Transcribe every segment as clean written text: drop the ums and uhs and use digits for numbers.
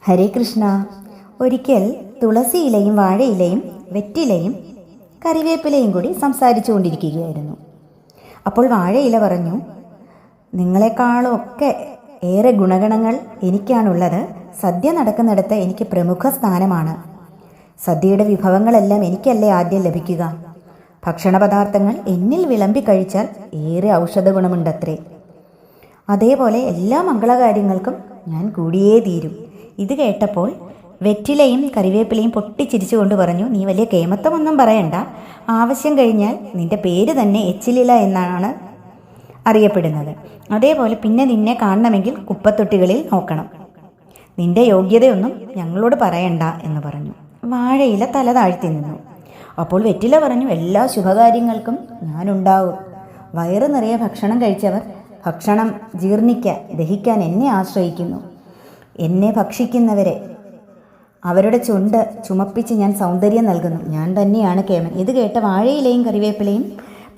ഹരേ കൃഷ്ണ. ഒരിക്കൽ തുളസിയിലയും വാഴയിലയും വെറ്റിലയും കറിവേപ്പിലയും കൂടി സംസാരിച്ചു കൊണ്ടിരിക്കുകയായിരുന്നു. അപ്പോൾ വാഴയില പറഞ്ഞു, നിങ്ങളെക്കാളൊക്കെ ഏറെ ഗുണഗണങ്ങൾ എനിക്കാണുള്ളത്. സദ്യ നടക്കുന്നിടത്ത് എനിക്ക് പ്രമുഖ സ്ഥാനമാണ്. സദ്യയുടെ വിഭവങ്ങളെല്ലാം എനിക്കല്ലേ ആദ്യം ലഭിക്കുക. ഭക്ഷണ പദാർത്ഥങ്ങൾ എന്നിൽ വിളമ്പി കഴിച്ചാൽ ഏറെ ഔഷധ ഗുണമുണ്ടത്രേ. അതേപോലെ എല്ലാ മംഗളകാര്യങ്ങൾക്കും ഞാൻ കൂടിയേ തീരും. ഇത് കേട്ടപ്പോൾ വെറ്റിലയും കറിവേപ്പിലയും പൊട്ടിച്ചിരിച്ചുകൊണ്ട് പറഞ്ഞു, നീ വലിയ കേമത്വമൊന്നും പറയണ്ട. ആവശ്യം കഴിഞ്ഞാൽ നിന്റെ പേര് തന്നെ എച്ചിലില എന്നാണ് അറിയപ്പെടുന്നത്. അതേപോലെ പിന്നെ നിന്നെ കാണണമെങ്കിൽ കുപ്പത്തൊട്ടികളിൽ നോക്കണം. നിന്റെ യോഗ്യതയൊന്നും ഞങ്ങളോട് പറയണ്ട എന്ന് പറഞ്ഞു. വാഴയില തല താഴ്ത്തി നിന്നു. അപ്പോൾ വെറ്റില പറഞ്ഞു, എല്ലാ ശുഭകാര്യങ്ങൾക്കും ഞാനുണ്ടാവും. വയറ് നിറയെ ഭക്ഷണം കഴിച്ചവർ ഭക്ഷണം ദഹിക്കാൻ എന്നെ ആശ്രയിക്കുന്നു. എന്നെ ഭക്ഷിക്കുന്നവരെ അവരുടെ ചുണ്ട് ചുമപ്പിച്ച് ഞാൻ സൗന്ദര്യം നൽകുന്നു. ഞാൻ തന്നെയാണ് കേമൻ. ഇത് കേട്ട വാഴയിലയും കറിവേപ്പിലയും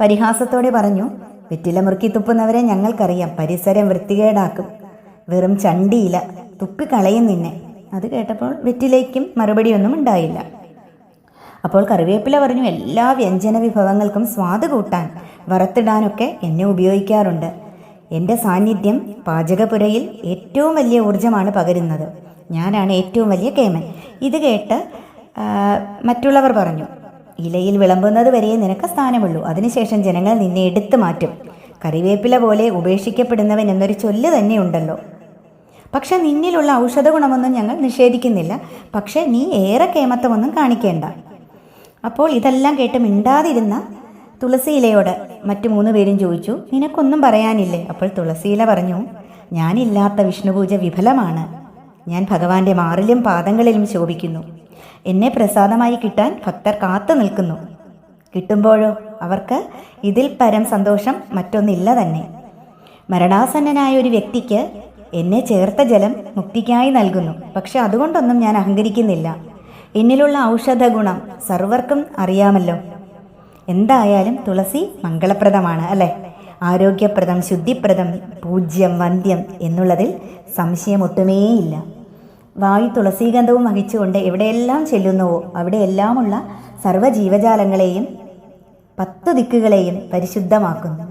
പരിഹാസത്തോടെ പറഞ്ഞു, വെറ്റില മുറുക്കി തുപ്പുന്നവരെ ഞങ്ങൾക്കറിയാം. പരിസരം വൃത്തികേടാക്കും. വെറും ചണ്ടിയില തുപ്പിക്കളയും നിന്നെ. അത് കേട്ടപ്പോൾ വെറ്റിലയ്ക്കും മറുപടിയൊന്നും ഉണ്ടായില്ല. അപ്പോൾ കറിവേപ്പില പറഞ്ഞു, എല്ലാ വ്യഞ്ജന വിഭവങ്ങൾക്കും സ്വാദ് കൂട്ടാൻ വറുത്തിടാനൊക്കെ എന്നെ ഉപയോഗിക്കാറുണ്ട്. എൻ്റെ സാന്നിധ്യം പാചകപ്പുരയിൽ ഏറ്റവും വലിയ ഊർജ്ജമാണ് പകരുന്നത്. ഞാനാണ് ഏറ്റവും വലിയ കേമൻ. ഇത് കേട്ട് മറ്റുള്ളവർ പറഞ്ഞു, ഇലയിൽ വിളമ്പുന്നത് വരെ നിനക്ക് സ്ഥാനമുള്ളൂ. അതിനുശേഷം ജനങ്ങൾ നിന്നെ എടുത്തു മാറ്റും. കറിവേപ്പില പോലെ ഉപേക്ഷിക്കപ്പെടുന്നവൻ എന്നൊരു ചൊല്ല് തന്നെ ഉണ്ടല്ലോ. പക്ഷെ നിന്നിലുള്ള ഔഷധ ഗുണമൊന്നും ഞങ്ങൾ നിഷേധിക്കുന്നില്ല. പക്ഷെ നീ ഏറെ കേമത്വമൊന്നും കാണിക്കേണ്ട. അപ്പോൾ ഇതെല്ലാം കേട്ട് മിണ്ടാതിരുന്ന തുളസിയിലയോട് മറ്റു 3 പേരും ചോദിച്ചു, നിനക്കൊന്നും പറയാനില്ലേ? അപ്പോൾ തുളസിയില പറഞ്ഞു, ഞാനില്ലാത്ത വിഷ്ണുപൂജ വിഫലമാണ്. ഞാൻ ഭഗവാന്റെ മാറിലും പാദങ്ങളിലും ശോഭിക്കുന്നു. എന്നെ പ്രസാദമായി കിട്ടാൻ ഭക്തർ കാത്തു നിൽക്കുന്നു. കിട്ടുമ്പോഴോ അവർക്ക് ഇതിൽ പരം സന്തോഷം മറ്റൊന്നില്ല തന്നെ. മരണാസന്നനായ ഒരു വ്യക്തിക്ക് എന്നെ ചേർത്ത ജലം മുക്തിക്കായി നൽകുന്നു. പക്ഷെ അതുകൊണ്ടൊന്നും ഞാൻ അഹങ്കരിക്കുന്നില്ല. എന്നിലുള്ള ഔഷധ ഗുണം സർവർക്കും അറിയാമല്ലോ. എന്തായാലും തുളസി മംഗളപ്രദമാണ് അല്ലേ? ആരോഗ്യപ്രദം, ശുദ്ധിപ്രദം, പൂജ്യം, വന്ധ്യം എന്നുള്ളതിൽ സംശയമൊട്ടുമേയില്ല. വായു തുളസീഗന്ധവും വഹിച്ചുകൊണ്ട് എവിടെയെല്ലാം ചെല്ലുന്നുവോ അവിടെയെല്ലാമുള്ള സർവ്വജീവജാലങ്ങളെയും 10 ദിക്കുകളെയും പരിശുദ്ധമാക്കുന്നു.